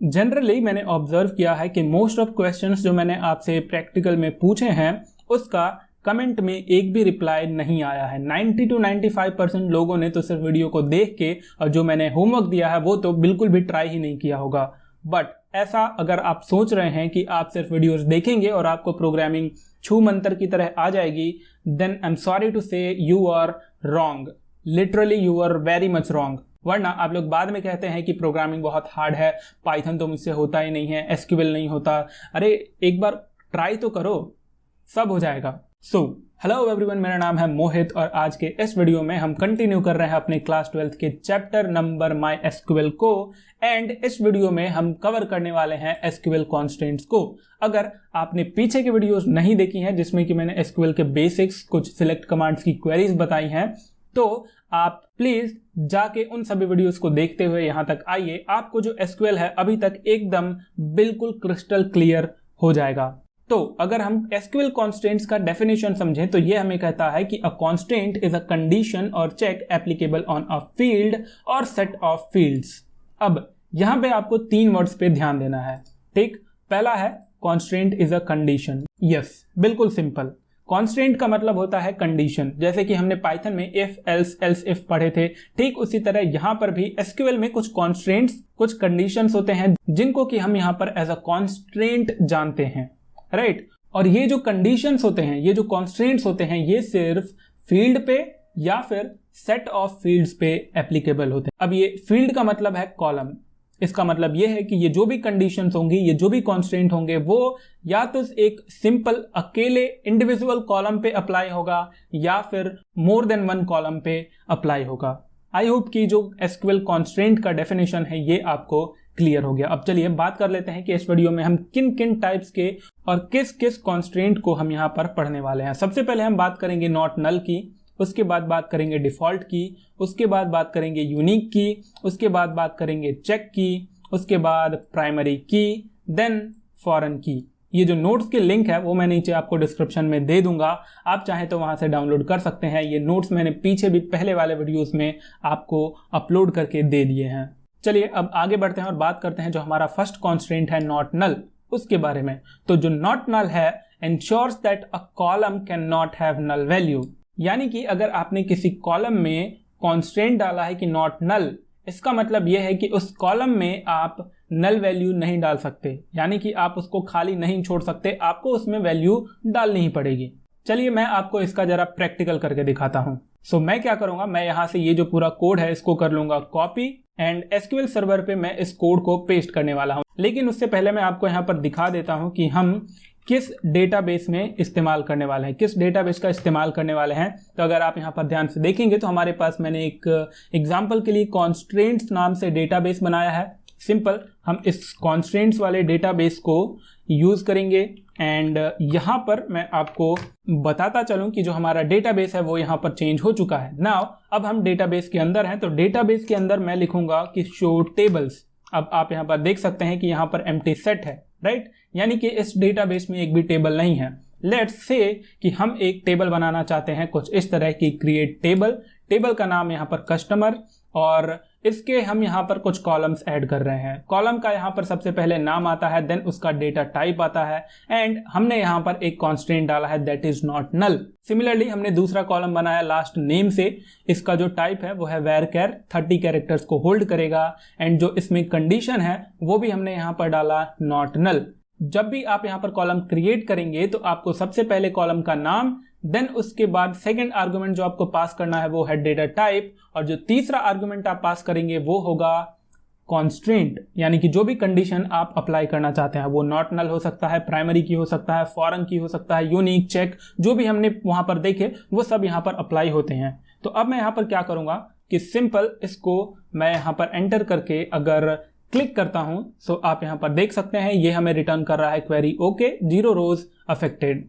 Generally मैंने observe किया है कि मोस्ट ऑफ क्वेश्चंस जो मैंने आपसे प्रैक्टिकल में पूछे हैं उसका कमेंट में एक भी रिप्लाई नहीं आया है। 90 to 95% लोगों ने तो सिर्फ वीडियो को देख के और जो मैंने होमवर्क दिया है वो तो बिल्कुल भी ट्राई ही नहीं किया होगा। बट ऐसा अगर आप सोच रहे हैं कि आप सिर्फ वीडियोस देखेंगे और आपको प्रोग्रामिंग छू मंतर की तरह आ जाएगी, then I am sorry to say you are wrong. Literally you are very much wrong. वरना आप लोग बाद में कहते हैं कि प्रोग्रामिंग बहुत हार्ड है, पाइथन तो मुझसे होता ही नहीं है, एसक्यूएल नहीं होता। अरे एक बार ट्राई तो करो, सब हो जाएगा। सो हेलो एवरीवन, मेरा नाम है मोहित और आज के इस वीडियो में हम कंटिन्यू कर रहे हैं अपने क्लास 12th के चैप्टर नंबर माई एसक्यूएल को। एंड इस वीडियो में हम कवर करने वाले हैं एसक्यूएल कॉन्स्टेंट्स को। अगर आपने पीछे के वीडियोस नहीं देखी हैं जिसमें कि मैंने एसक्यूएल के बेसिक्स, कुछ सिलेक्ट कमांड्स की क्वेरीज बताई हैं, तो आप प्लीज जाके उन सभी वीडियोस को देखते हुए यहां तक आइए। आपको जो एसक्यूएल है अभी तक एकदम बिल्कुल क्रिस्टल क्लियर हो जाएगा। तो अगर हम एसक्यूएल कॉन्स्टेंट्स का डेफिनेशन समझें तो ये हमें कहता है कि a constant is a condition और check applicable on a field और सेट ऑफ फील्ड्स। अब यहां पे आपको 3 वर्ड्स पे ध्यान देना है, ठीक। पहला है constant is a condition. Yes, बिल्कुल सिंपल। कॉन्स्टेंट का मतलब होता है कंडीशन। जैसे कि हमने पाइथन में इफ एल्स एल्स इफ पढ़े थे, ठीक उसी तरह यहां पर भी एसक्यूएल में कुछ कॉन्स्टेंट्स, कुछ कंडीशंस होते हैं जिनको कि हम यहां पर एज अ कॉन्स्टेंट जानते हैं, राइट। और ये जो कंडीशंस होते हैं, ये जो कॉन्स्टेंट्स होते हैं, ये सिर्फ फील्ड पे या फिर सेट ऑफ फील्ड्स पे एप्लीकेबल होते हैं। अब ये फील्ड का मतलब है कॉलम। इसका मतलब ये है कि ये जो भी कंडीशंस होंगी, ये जो भी कॉन्स्टेंट होंगे, वो या तो एक सिंपल अकेले इंडिविजुअल कॉलम पे अप्लाई होगा या फिर मोर देन वन कॉलम पे अप्लाई होगा। आई होप कि जो एसक्यूएल कॉन्स्टेंट का डेफिनेशन है ये आपको क्लियर हो गया। अब चलिए बात कर लेते हैं कि इस वीडियो में हम किन किन टाइप्स के और किस किस कॉन्स्टेंट को हम यहाँ पर पढ़ने वाले हैं। सबसे पहले हम बात करेंगे नॉट नल की, उसके बाद बात करेंगे डिफॉल्ट की, उसके बाद बात करेंगे यूनिक की, उसके बाद बात करेंगे चेक की, उसके बाद प्राइमरी की, देन फॉरेन की। ये जो नोट्स के लिंक है वो मैं नीचे आपको डिस्क्रिप्शन में दे दूंगा, आप चाहें तो वहां से डाउनलोड कर सकते हैं। ये नोट्स मैंने पीछे भी पहले वाले वीडियोस में आपको अपलोड करके दे दिए हैं। चलिए अब आगे बढ़ते हैं और बात करते हैं जो हमारा फर्स्ट कॉन्स्टेंट है नॉट नल, उसके बारे में। तो जो नॉट नल है, ensures that a column can not have null value. यानी कि अगर आपने किसी कॉलम में कॉन्स्टेंट डाला है कि नॉट नल, इसका मतलब यह है कि उस कॉलम में आप नल वैल्यू नहीं डाल सकते, यानी कि आप उसको खाली नहीं छोड़ सकते, आपको उसमें वैल्यू डालनी ही पड़ेगी। चलिए मैं आपको इसका जरा प्रैक्टिकल करके दिखाता हूं। सो मैं क्या करूंगा, मैं यहां से ये जो पूरा कोड है इसको कर लूंगा कॉपी एंड एसक्यूएल सर्वर पे मैं इस कोड को पेस्ट करने वाला हूं। लेकिन उससे पहले मैं आपको यहां पर दिखा देता हूं कि हम किस डेटाबेस में इस्तेमाल करने वाले हैं, किस डेटाबेस का इस्तेमाल करने वाले हैं। तो अगर आप यहां पर ध्यान से देखेंगे तो हमारे पास मैंने एक एग्जांपल के लिए कॉन्स्ट्रेंट्स नाम से डेटाबेस बनाया है। सिंपल, हम इस कॉन्स्ट्रेंट्स वाले डेटाबेस को यूज करेंगे एंड यहाँ पर मैं आपको बताता चलूं कि जो हमारा डेटाबेस है वो यहाँ पर चेंज हो चुका है। नाउ अब हम डेटाबेस के अंदर हैं, तो डेटाबेस के अंदर मैं लिखूंगा कि शो टेबल्स। अब आप यहाँ पर देख सकते हैं कि यहाँ पर एम्प्टी सेट है, राइट, यानी कि इस डेटाबेस में एक भी टेबल नहीं है। लेट्स से कि हम एक टेबल बनाना चाहते हैं कुछ इस तरह की, क्रिएट टेबल। टेबल का नाम यहाँ पर कस्टमर और इसके हम यहाँ पर कुछ कॉलम्स ऐड कर रहे हैं। कॉलम का यहाँ पर सबसे पहले नाम आता है, देन उसका डेटा टाइप आता है एंड हमने यहाँ पर एक कांस्टेंट डाला है that is not null. Similarly हमने दूसरा कॉलम बनाया लास्ट नेम से, इसका जो टाइप है वो है varchar, 30 कैरेक्टर्स को होल्ड करेगा एंड जो इसमें कंडीशन है वो भी हमने यहाँ पर डाला नॉट नल। जब भी आप यहाँ पर कॉलम क्रिएट करेंगे तो आपको सबसे पहले कॉलम का नाम, देन उसके बाद सेकंड आर्गुमेंट जो आपको पास करना है वो है डेटा टाइप और जो तीसरा आर्गुमेंट आप पास करेंगे वो होगा कॉन्स्ट्रेंट। यानी कि जो भी कंडीशन आप अप्लाई करना चाहते हैं, वो नॉट नल हो सकता है, प्राइमरी की हो सकता है, फॉरेन की हो सकता है, यूनिक, चेक, जो भी हमने वहां पर देखे वो सब यहाँ पर अप्लाई होते हैं। तो अब मैं यहाँ पर क्या करूंगा कि सिंपल इसको मैं यहाँ पर एंटर करके अगर क्लिक करता हूं सो आप यहां पर देख सकते हैं ये हमें रिटर्न कर रहा है क्वेरी ओके, 0 रोज अफेक्टेड।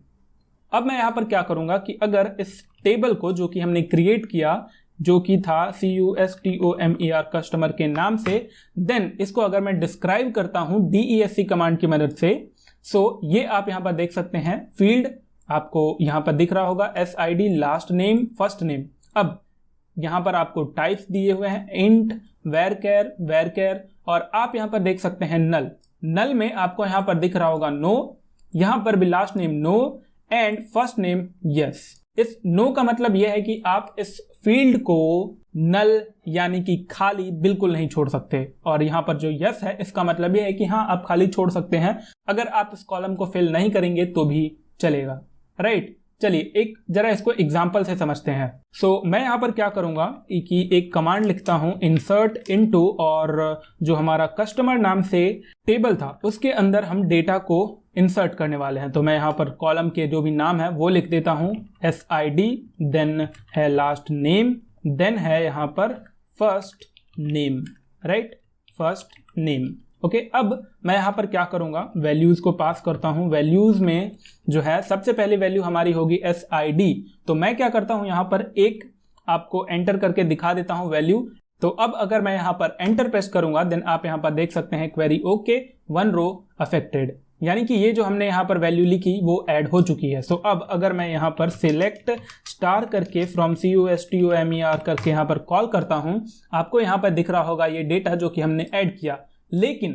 अब मैं यहां पर क्या करूंगा कि अगर इस टेबल को जो कि हमने क्रिएट किया, जो कि था CUSTOMER कस्टमर के नाम से, देन इसको अगर मैं डिस्क्राइब करता हूं DESC कमांड की मदद से, सो ये आप यहां पर देख सकते हैं फील्ड आपको यहां पर दिख रहा होगा, SID, last name, first name. अब यहां पर आपको टाइप्स दिए हुए हैं, इंट, varchar और आप यहाँ पर देख सकते हैं नल। नल में आपको यहाँ पर दिख रहा होगा नो, यहाँ पर भी last name no and first name yes. इस नो का मतलब यह है कि आप इस फील्ड को नल यानी कि खाली बिल्कुल नहीं छोड़ सकते, और यहाँ पर जो यस है इसका मतलब यह है कि हाँ आप खाली छोड़ सकते हैं, अगर आप इस कॉलम को फिल नहीं करेंगे तो भी चलेगा, राइट। चलिए एक जरा इसको एग्जाम्पल से समझते हैं। सो मैं यहाँ पर क्या करूंगा कि एक कमांड लिखता हूं इंसर्ट इनटू, और जो हमारा कस्टमर नाम से टेबल था उसके अंदर हम डेटा को इंसर्ट करने वाले हैं। तो मैं यहाँ पर कॉलम के जो भी नाम है वो लिख देता हूँ SID, देन है लास्ट नेम, देन है यहाँ पर first name, right, first name. Okay, अब मैं यहाँ पर क्या करूँगा, वैल्यूज़ को पास करता हूँ। वैल्यूज़ में जो है सबसे पहली वैल्यू हमारी होगी SID। तो मैं क्या करता हूँ यहाँ पर एक आपको एंटर करके दिखा देता हूँ वैल्यू। तो अब अगर मैं यहाँ पर एंटर प्रेस करूँगा देन आप यहाँ पर देख सकते हैं क्वेरी ओके 1 रो अफेक्टेड, यानी कि ये जो हमने यहाँ पर वैल्यू लिखी वो ऐड हो चुकी है। सो अब अगर मैं यहाँ पर सिलेक्ट स्टार करके फ्रॉम CUSTOMER करके यहाँ पर कॉल करता हूँ, आपको यहाँ पर दिख रहा होगा ये डेटा जो कि हमने ऐड किया। लेकिन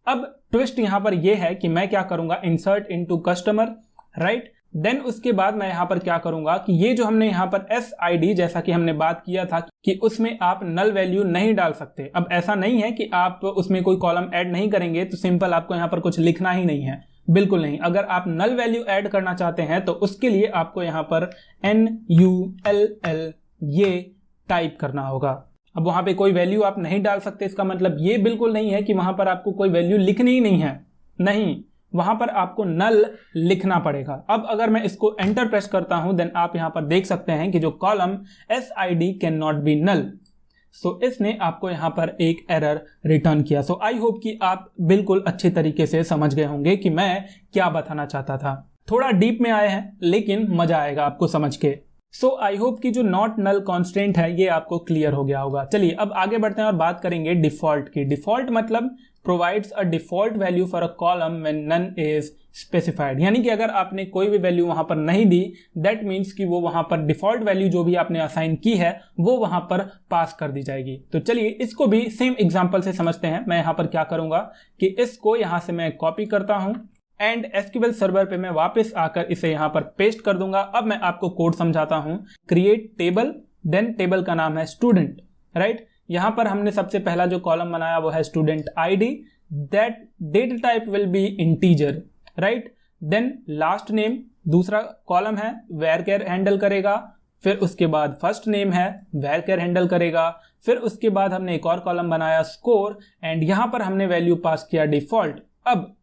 अब ट्विस्ट यहाँ पर ये है कि मैं क्या करूँगा, insert into customer, right. Then उसके बाद मैं यहाँ पर क्या करूँगा कि ये जो हमने यहाँ पर SID जैसा कि हमने बात किया था कि उसमें आप नल वैल्यू नहीं डाल सकते। अब ऐसा नहीं है कि आप उसमें कोई कॉलम ऐड नहीं करेंगे तो सिंपल आपको यहाँ पर कुछ लिखना ही नहीं है, बिल्कुल नहीं। अगर आप नल वैल्यू ऐड करना चाहते हैं तो उसके लिए आपको यहाँ पर NULL ये टाइप करना होगा। अब वहां पे कोई वैल्यू आप नहीं डाल सकते, इसका मतलब ये बिल्कुल नहीं है कि वहां पर आपको कोई वैल्यू लिखनी ही नहीं है, नहीं, वहां पर आपको नल लिखना पड़ेगा। अब अगर मैं इसको एंटर प्रेस करता हूं देन आप यहां पर देख सकते हैं कि जो column SID can not be null. So इसने आपको यहां पर एक एरर रिटर्न किया। सो आई होप कि आप बिल्कुल अच्छे तरीके से समझ गए होंगे कि मैं क्या बताना चाहता था। थोड़ा डीप में आए हैं लेकिन मजा आएगा आपको समझ के। सो आई होप कि जो नॉट नल कॉन्स्टेंट है ये आपको क्लियर हो गया होगा। चलिए अब आगे बढ़ते हैं और बात करेंगे डिफॉल्ट की। डिफॉल्ट मतलब provides a default value for a column when none is specified, यानी कि अगर आपने कोई भी वैल्यू वहां पर नहीं दी दैट मीन्स कि वो वहां पर डिफॉल्ट वैल्यू जो भी आपने असाइन की है वो वहां पर पास कर दी जाएगी। तो चलिए इसको भी सेम एग्जांपल से समझते हैं। मैं यहां पर क्या करूंगा कि इसको यहां से मैं कॉपी करता हूं एंड SQL सर्वर पे मैं वापस आकर इसे यहां पर पेस्ट कर दूंगा। अब मैं आपको कोड समझाता हूं। क्रिएट टेबल, देन टेबल का नाम है स्टूडेंट, राइट। यहां पर हमने सबसे पहला जो कॉलम बनाया वो है student ID, that data type will be integer, right. Then last name दूसरा कॉलम है, वेयर हैंडल करेगा। फिर उसके बाद फर्स्ट नेम है, वेयर हैंडल करेगा। फिर उसके बाद हमने एक और कॉलम बनाया स्कोर एंड यहां पर हमने वैल्यू पास किया डिफॉल्ट। अब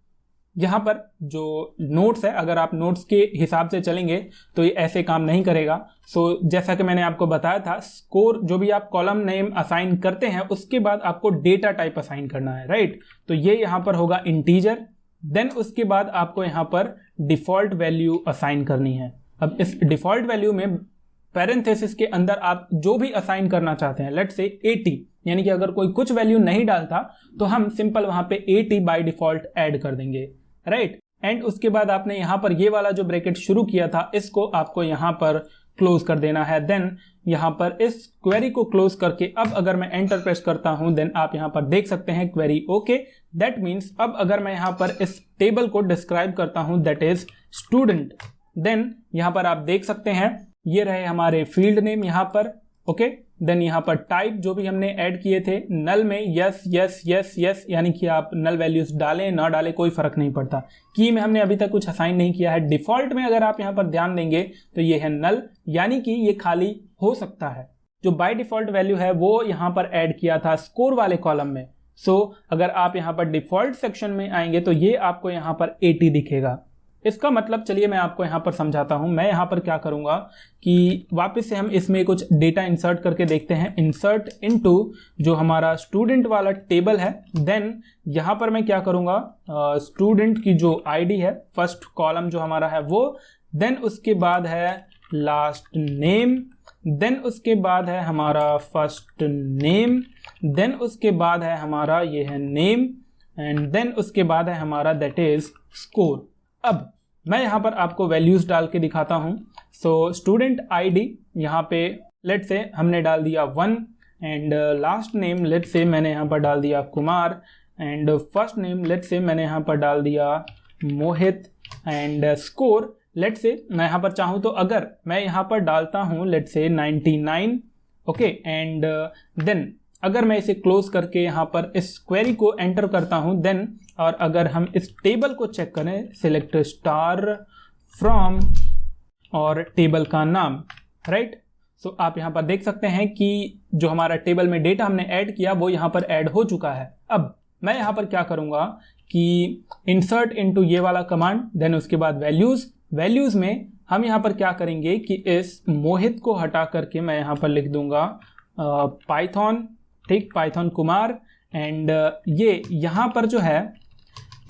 यहाँ पर जो नोट्स है, अगर आप नोट्स के हिसाब से चलेंगे तो ये ऐसे काम नहीं करेगा। सो जैसा कि मैंने आपको बताया था, स्कोर जो भी आप कॉलम नेम असाइन करते हैं उसके बाद आपको डेटा टाइप असाइन करना है, राइट। तो ये यहाँ पर होगा इंटीजर। देन उसके बाद आपको यहाँ पर डिफॉल्ट वैल्यू असाइन करनी है। अब इस डिफॉल्ट वैल्यू में पैरेंथेसिस के अंदर आप जो भी असाइन करना चाहते हैं, लेट्स से 80, यानी कि अगर कोई कुछ वैल्यू नहीं डालता तो हम सिंपल वहां पे 80 बाय डिफॉल्ट ऐड कर देंगे, राइट। एंड उसके बाद आपने यहां पर ये वाला जो ब्रैकेट शुरू किया था इसको आपको यहां पर क्लोज कर देना है। देन यहां पर इस क्वेरी को क्लोज करके अब अगर मैं एंटर प्रेस करता हूं देन आप यहां पर देख सकते हैं क्वेरी ओके। दैट मीन्स अब अगर मैं यहां पर इस टेबल को डिस्क्राइब करता हूं दैट इज स्टूडेंट, देन यहां पर आप देख सकते हैं ये रहे हमारे फील्ड नेम यहां पर, ओके। देन यहाँ पर टाइप जो भी हमने ऐड किए थे नल में यस यस यस यस, यानी कि आप नल वैल्यूज डालें ना डालें कोई फर्क नहीं पड़ता। की में हमने अभी तक कुछ असाइन नहीं किया है। डिफॉल्ट में अगर आप यहाँ पर ध्यान देंगे तो ये है नल, यानी कि ये खाली हो सकता है। जो बाय डिफॉल्ट वैल्यू है वो यहाँ पर ऐड किया था स्कोर वाले कॉलम में। सो अगर आप यहाँ पर डिफॉल्ट सेक्शन में आएंगे तो ये आपको यहाँ पर 80 दिखेगा। इसका मतलब चलिए मैं आपको यहाँ पर समझाता हूँ। मैं यहाँ पर क्या करूँगा कि वापस से हम इसमें कुछ डेटा इंसर्ट करके देखते हैं। इंसर्ट इनटू जो हमारा स्टूडेंट वाला टेबल है, देन यहाँ पर मैं क्या करूँगा, स्टूडेंट की जो ID है, फर्स्ट कॉलम जो हमारा है वो, देन उसके बाद है लास्ट नेम, देन उसके बाद है हमारा फर्स्ट नेम, देन उसके बाद है हमारा ये है नेम एंड देन उसके बाद है हमारा दैट इज स्कोर। अब मैं यहाँ पर आपको वैल्यूज डाल के दिखाता हूँ। सो स्टूडेंट ID यहाँ पे लेट से हमने डाल दिया 1 and last name let's say मैंने यहाँ पर डाल दिया Kumar, and first name let's say मैंने यहाँ पर डाल दिया मोहित, एंड स्कोर लेट्स से मैं यहाँ पर चाहूँ तो अगर मैं यहाँ पर डालता हूँ let's say 99, okay, and then अगर मैं इसे क्लोज करके यहाँ पर इस क्वेरी को एंटर करता हूँ देन, और अगर हम इस टेबल को चेक करें, सिलेक्ट स्टार फ्रॉम और टेबल का नाम, राइट। सो आप यहाँ पर देख सकते हैं कि जो हमारा टेबल में डेटा हमने ऐड किया वो यहाँ पर ऐड हो चुका है। अब मैं यहाँ पर क्या करूँगा कि इंसर्ट इनटू ये वाला कमांड, देन उसके बाद वैल्यूज़ में हम यहाँ पर क्या करेंगे कि इस मोहित को हटा करके मैं यहाँ पर लिख दूंगा पाइथन, ठीक, पाइथन कुमार, एंड ये यहाँ पर जो है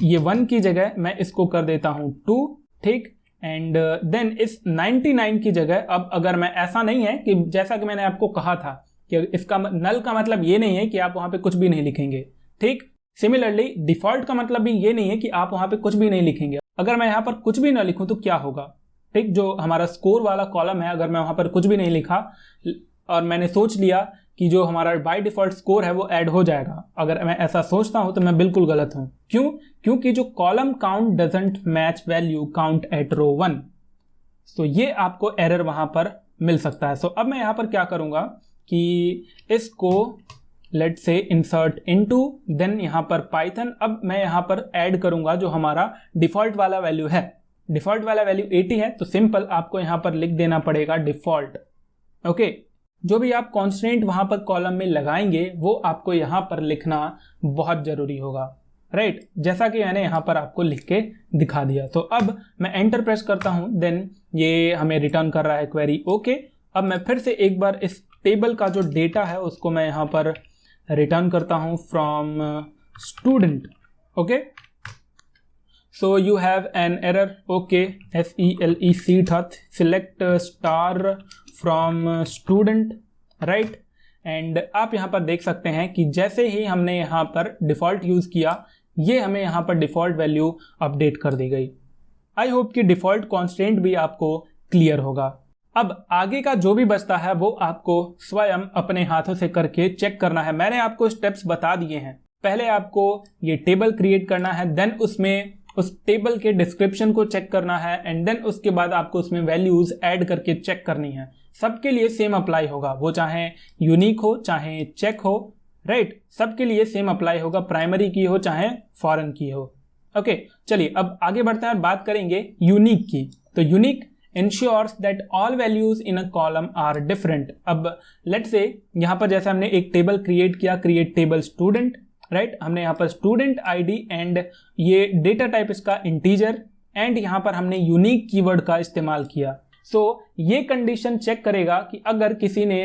ये 1 की जगह मैं इसको कर देता हूँ 2, ठीक, एंड देन इस 99 की जगह अब अगर मैं, ऐसा नहीं है कि जैसा कि मैंने आपको कहा था कि इसका नल का मतलब ये नहीं है कि आप वहाँ पे कुछ भी नहीं लिखेंगे, ठीक। सिमिलरली डिफॉल्ट का मतलब भी ये नहीं है कि आप वहाँ पे कुछ भी नहीं लिखेंगे। अगर मैं यहाँ पर कुछ भी ना लिखूँ तो क्या होगा, ठीक, जो हमारा स्कोर वाला कॉलम है अगर मैं वहाँ पर कुछ भी नहीं लिखा और मैंने सोच लिया कि जो हमारा बाय डिफॉल्ट स्कोर है वो ऐड हो जाएगा, अगर मैं ऐसा सोचता हूं तो मैं बिल्कुल गलत हूं। क्यों? क्योंकि जो column count doesn't match value count at row 1, तो ये आपको एरर वहां पर मिल सकता है। सो अब मैं यहां पर क्या करूंगा कि इसको लेट से इंसर्ट इनटू, देन यहां पर पाइथन, अब मैं यहां पर ऐड करूंगा जो हमारा डिफॉल्ट वाला वैल्यू है। डिफॉल्ट वाला वैल्यू 80 है तो सिंपल आपको यहां पर लिख देना पड़ेगा डिफॉल्ट, ओके। जो भी आप कॉन्स्टेंट वहां पर कॉलम में लगाएंगे वो आपको यहां पर लिखना बहुत जरूरी होगा, राइट, जैसा कि मैंने यहां पर आपको लिख के दिखा दिया। तो अब मैं एंटर प्रेस करता हूं, देन ये हमें रिटर्न कर रहा है क्वेरी, ओके। अब मैं फिर से एक बार इस टेबल का जो डेटा है उसको मैं यहां पर रिटर्न करता हूं from student, okay. So you have an error, okay, SELEC select star from student, right. And आप यहाँ पर देख सकते हैं कि जैसे ही हमने यहाँ पर डिफ़ॉल्ट यूज़ किया ये हमें यहाँ पर डिफ़ॉल्ट वैल्यू अपडेट कर दी गई। आई होप कि डिफ़ॉल्ट कॉन्स्टेंट भी आपको क्लियर होगा। अब आगे का जो भी बचता है वो आपको स्वयं अपने हाथों से करके चेक करना है। मैंने आपको स्टेप्स बता दिए हैं। पहले आपको ये टेबल क्रिएट करना है, देन उसमें उस टेबल के डिस्क्रिप्शन को चेक करना है, एंड देन उसके बाद आपको उसमें वैल्यूज ऐड करके चेक करनी है। सबके लिए सेम अप्लाई होगा, वो चाहे यूनिक हो चाहे चेक हो, राइट, सबके लिए सेम अप्लाई होगा, प्राइमरी की हो चाहे फॉरेन की हो, ओके। चलिए अब आगे बढ़ते हैं और बात करेंगे यूनिक की। तो unique ensures that all values in a column are different। अब लेट्स से यहाँ पर जैसे हमने एक टेबल क्रिएट किया, क्रिएट टेबल स्टूडेंट, राइट, हमने यहाँ पर स्टूडेंट आईडी एंड ये डेटा टाइप इसका इंटीजर, एंड यहाँ पर हमने यूनिक कीवर्ड का इस्तेमाल किया। सो ये कंडीशन चेक करेगा कि अगर किसी ने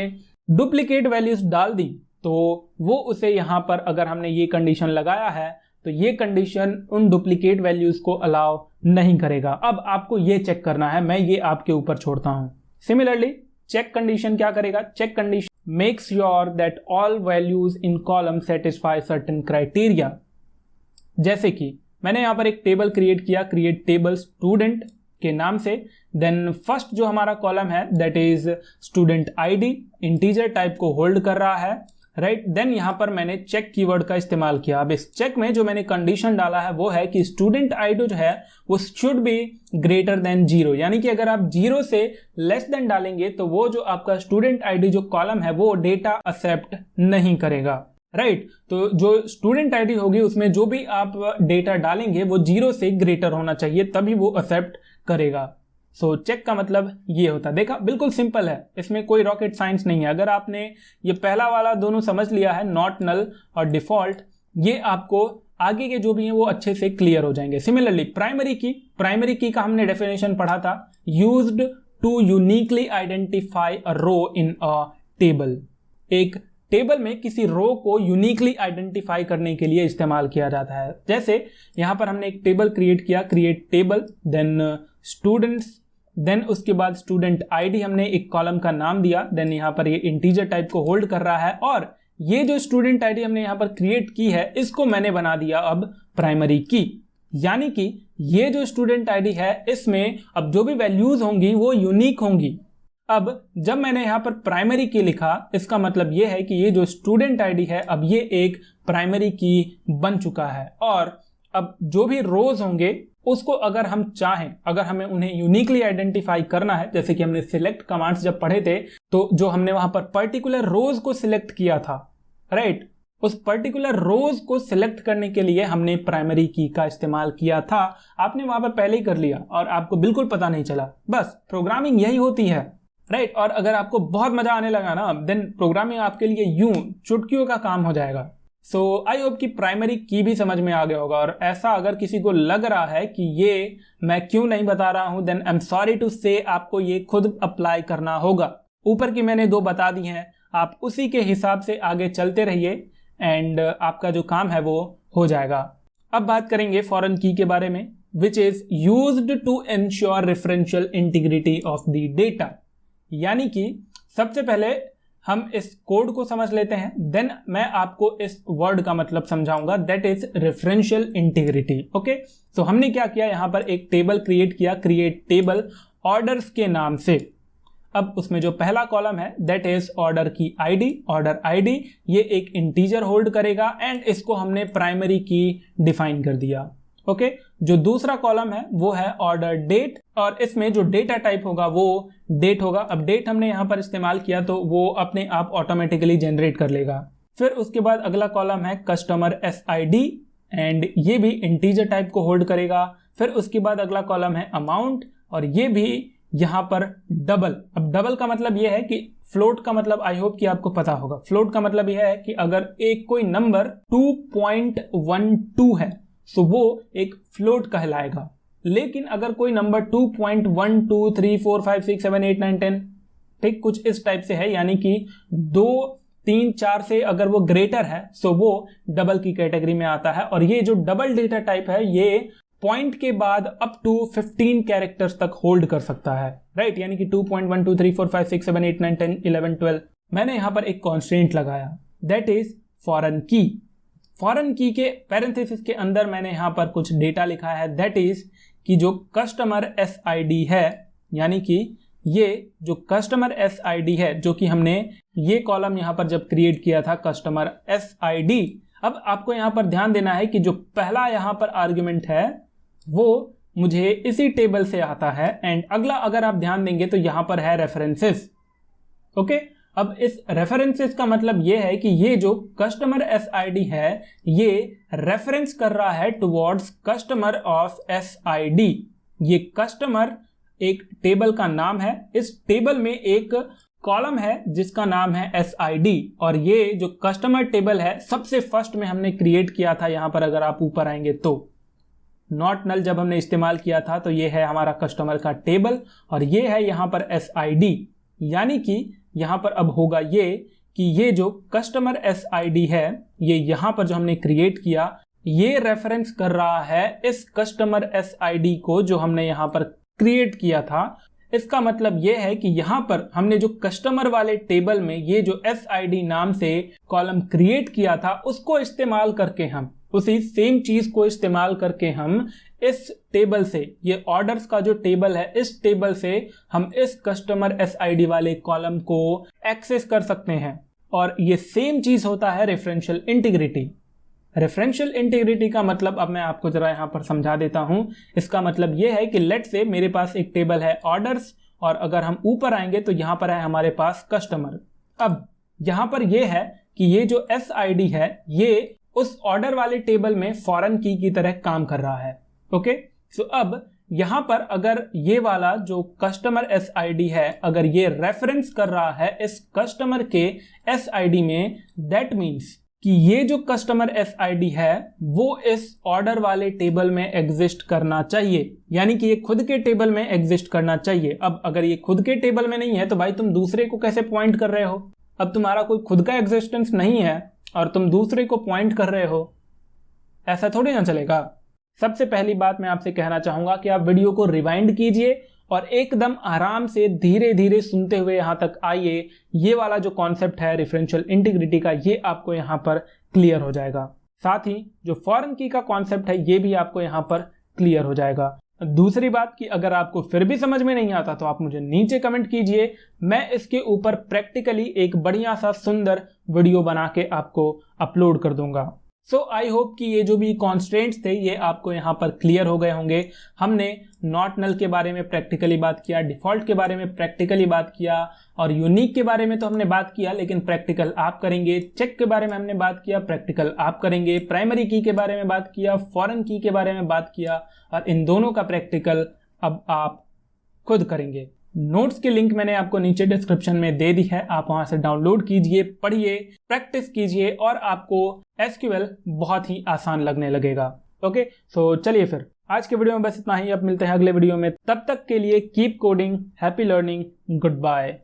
डुप्लीकेट वैल्यूज डाल दी तो वो उसे यहाँ पर, अगर हमने ये कंडीशन लगाया है तो ये कंडीशन उन डुप्लीकेट वैल्यूज को अलाउ नहीं करेगा। अब आपको ये चेक करना है, मैं ये आपके ऊपर छोड़ता हूं। सिमिलरली चेक कंडीशन क्या करेगा? Check condition makes sure that all values in column satisfy certain criteria. जैसे कि मैंने यहां पर एक टेबल क्रिएट किया, क्रिएट टेबल स्टूडेंट के नाम से, देन फर्स्ट जो हमारा कॉलम है that is student ID, integer type को होल्ड कर रहा है, राइट। देन यहां पर मैंने चेक कीवर्ड का इस्तेमाल किया। अब इस चेक में जो मैंने कंडीशन डाला है वो है कि स्टूडेंट आईडी जो है वो शुड बी ग्रेटर देन 0, यानी कि अगर आप 0 से लेस देन डालेंगे तो वो जो आपका स्टूडेंट आईडी जो कॉलम है वो डेटा एक्सेप्ट नहीं करेगा, राइट। तो जो स्टूडेंट आईडी होगी उसमें जो भी आप डेटा डालेंगे वो 0 से ग्रेटर होना चाहिए, तभी वो एक्सेप्ट करेगा। सो चेक का मतलब ये होता है। देखा, बिल्कुल सिंपल है, इसमें कोई रॉकेट साइंस नहीं है। अगर आपने ये पहला वाला दोनों समझ लिया है, नॉट नल और डिफॉल्ट, ये आपको आगे के जो भी हैं वो अच्छे से क्लियर हो जाएंगे। सिमिलरली प्राइमरी की का हमने डेफिनेशन पढ़ा था, used to uniquely identify a row in a table. एक टेबल में किसी रो को यूनिकली आइडेंटिफाई करने के लिए इस्तेमाल किया जाता है। जैसे यहां पर हमने एक टेबल क्रिएट किया, create table, then students, then उसके बाद स्टूडेंट आईडी हमने एक कॉलम का नाम दिया, देन यहाँ पर ये इंटीजर टाइप को होल्ड कर रहा है, और ये जो स्टूडेंट आईडी हमने यहाँ पर क्रिएट की है इसको मैंने बना दिया अब प्राइमरी की। यानी कि ये जो स्टूडेंट आईडी है इसमें अब जो भी वैल्यूज होंगी वो यूनिक होंगी। अब जब मैंने यहाँ पर प्राइमरी की लिखा, इसका मतलब ये है कि ये जो स्टूडेंट आईडी है अब ये एक प्राइमरी की बन चुका है। और अब जो भी रोज होंगे उसको अगर हम चाहें, अगर हमें उन्हें यूनिकली आइडेंटिफाई करना है, जैसे कि हमने सिलेक्ट कमांड्स जब पढ़े थे तो जो हमने वहां पर पर्टिकुलर रोज को सिलेक्ट किया था, राइट, उस पर्टिकुलर रोज को सिलेक्ट करने के लिए हमने प्राइमरी की का इस्तेमाल किया था। आपने वहां पर पहले ही कर लिया और आपको बिल्कुल पता नहीं चला। बस प्रोग्रामिंग यही होती है, राइट। और अगर आपको बहुत मजा आने लगा ना, देन प्रोग्रामिंग आपके लिए यूं चुटकियों का काम हो जाएगा। सो आई होप कि प्राइमरी की भी समझ में आ गया होगा। और ऐसा अगर किसी को लग रहा है कि ये मैं क्यों नहीं बता रहा हूं, then I am sorry to say, आपको ये खुद अप्लाई करना होगा। ऊपर की मैंने 2 बता दी हैं, आप उसी के हिसाब से आगे चलते रहिए एंड आपका जो काम है वो हो जाएगा। अब बात करेंगे फॉरेन की के बारे में, which is used to ensure referential integrity of the data. यानी कि सबसे पहले हम इस कोड को समझ लेते हैं, देन मैं आपको इस वर्ड का मतलब समझाऊंगा, that is referential integrity. Okay, तो हमने क्या किया, यहां पर एक टेबल क्रिएट किया, क्रिएट टेबल ऑर्डर्स के नाम से। अब उसमें जो पहला कॉलम है दैट इज ऑर्डर की आईडी, ऑर्डर आईडी ये एक इंटीजर होल्ड करेगा एंड इसको हमने प्राइमरी की डिफाइन कर दिया। ओके, जो दूसरा कॉलम है वो है ऑर्डर डेट और इसमें जो डेटा टाइप होगा वो डेट होगा। अब डेट हमने यहां पर इस्तेमाल किया तो वो अपने आप ऑटोमेटिकली जनरेट कर लेगा। फिर उसके बाद अगला कॉलम है कस्टमर SID एंड ये भी इंटीजर टाइप को होल्ड करेगा। फिर उसके बाद अगला कॉलम है अमाउंट और ये भी यहां पर डबल। अब डबल का मतलब यह है कि फ्लोट का मतलब आई होप कि आपको पता होगा। फ्लोट का मतलब यह है कि अगर एक कोई नंबर 2.12 है तो वो एक फ्लोट कहलाएगा। लेकिन अगर कोई नंबर 2.1 2 3 4 5 6 7 8 9 10 ठीक कुछ इस टाइप से है, यानी कि 2 3 4 से अगर वो ग्रेटर है तो वो डबल की कैटेगरी में आता है। और ये जो डबल डेटा टाइप है ये पॉइंट के बाद अप टू 15 कैरेक्टर्स तक होल्ड कर सकता है, राइट। यानी कि 2.1 2 3 4 5 6 7 8 9 10 11 12। मैंने यहां पर एक कॉन्स्टेंट लगाया, दैट इज फॉरेन की। फॉरेन की के पैरेंथेसिस के अंदर मैंने यहां पर कुछ डेटा लिखा है, दैट इज कि जो कस्टमर SID है, यानी कि ये जो कस्टमर SID है जो कि हमने ये कॉलम यहां पर जब क्रिएट किया था कस्टमर SID। अब आपको यहां पर ध्यान देना है कि जो पहला यहां पर आर्गुमेंट है वो मुझे इसी टेबल से आता है एंड अगला अगर आप ध्यान देंगे तो यहां पर है रेफरेंसेस। ओके, अब इस रेफरेंसेस का मतलब ये है कि ये जो कस्टमर SID है ये रेफरेंस कर रहा है टुवर्ड्स कस्टमर ऑफ SID। ये कस्टमर एक टेबल का नाम है, इस टेबल में एक कॉलम है जिसका नाम है SID और ये जो कस्टमर टेबल है सबसे फर्स्ट में हमने क्रिएट किया था। यहां पर अगर आप ऊपर आएंगे तो नॉट नल जब हमने इस्तेमाल किया था तो ये है हमारा कस्टमर का टेबल और ये है यहां पर SID। यानी कि यहां पर अब होगा ये कि ये जो कस्टमर SID है ये यहां पर जो हमने क्रिएट किया ये रेफरेंस कर रहा है इस कस्टमर SID को जो हमने यहां पर क्रिएट किया था। इसका मतलब ये है कि यहां पर हमने जो कस्टमर वाले टेबल में ये जो SID नाम से कॉलम क्रिएट किया था उसको इस्तेमाल करके हम उसी सेम चीज को इस्तेमाल करके हम इस टेबल से, ये ऑर्डर्स का जो टेबल है इस टेबल से हम इस कस्टमर SID वाले कॉलम को एक्सेस कर सकते हैं। और ये सेम चीज होता है रेफरेंशियल इंटीग्रिटी। रेफरेंशियल इंटीग्रिटी का मतलब अब मैं आपको जरा यहां पर समझा देता हूं। इसका मतलब यह है कि लेट से मेरे पास एक टेबल है ऑर्डर्स और अगर हम ऊपर आएंगे तो यहां पर है हमारे पास कस्टमर। अब यहां पर यह है कि ये जो SID है ये उस ऑर्डर वाले टेबल में फॉरेन की तरह काम कर रहा है। ओके, सो अब यहां पर अगर ये वाला जो कस्टमर SID है अगर ये रेफरेंस कर रहा है इस कस्टमर के SID में, दैट मीन्स कि ये जो कस्टमर SID है वो इस ऑर्डर वाले टेबल में एग्जिस्ट करना चाहिए, यानी कि ये खुद के टेबल में एग्जिस्ट करना चाहिए। अब अगर ये खुद के टेबल में नहीं है तो भाई तुम दूसरे को कैसे पॉइंट कर रहे हो? अब तुम्हारा कोई खुद का एग्जिस्टेंस नहीं है और तुम दूसरे को पॉइंट कर रहे हो, ऐसा थोड़ी ना चलेगा। सबसे पहली बात मैं आपसे कहना चाहूंगा कि आप वीडियो को रिवाइंड कीजिए और एकदम आराम से धीरे धीरे सुनते हुए यहां तक आइए। ये वाला जो कॉन्सेप्ट है रेफरेंशियल इंटीग्रिटी का ये आपको यहां पर क्लियर हो जाएगा। साथ ही जो फॉरेन की का कॉन्सेप्ट है ये भी आपको यहां पर क्लियर हो जाएगा। दूसरी बात कि अगर आपको फिर भी समझ में नहीं आता तो आप मुझे नीचे कमेंट कीजिए, मैं इसके ऊपर प्रैक्टिकली एक बढ़िया सा सुंदर वीडियो बना के आपको अपलोड कर दूंगा। सो आई होप कि ये जो भी कॉन्स्ट्रेंट्स थे ये आपको यहाँ पर क्लियर हो गए होंगे। हमने नॉट नल के बारे में प्रैक्टिकली बात किया, डिफॉल्ट के बारे में प्रैक्टिकली बात किया, और यूनिक के बारे में तो हमने बात किया लेकिन प्रैक्टिकल आप करेंगे। चेक के बारे में हमने बात किया, प्रैक्टिकल आप करेंगे। प्राइमरी की के बारे में बात किया, फॉरेन की के बारे में बात किया, और इन दोनों का प्रैक्टिकल अब आप खुद करेंगे। नोट्स की लिंक मैंने आपको नीचे डिस्क्रिप्शन में दे दी है, आप वहां से डाउनलोड कीजिए, पढ़िए, प्रैक्टिस कीजिए और आपको एसक्यूएल बहुत ही आसान लगने लगेगा। ओके, सो चलिए फिर आज के वीडियो में बस इतना ही। अब मिलते हैं अगले वीडियो में, तब तक के लिए keep coding, happy learning, good bye.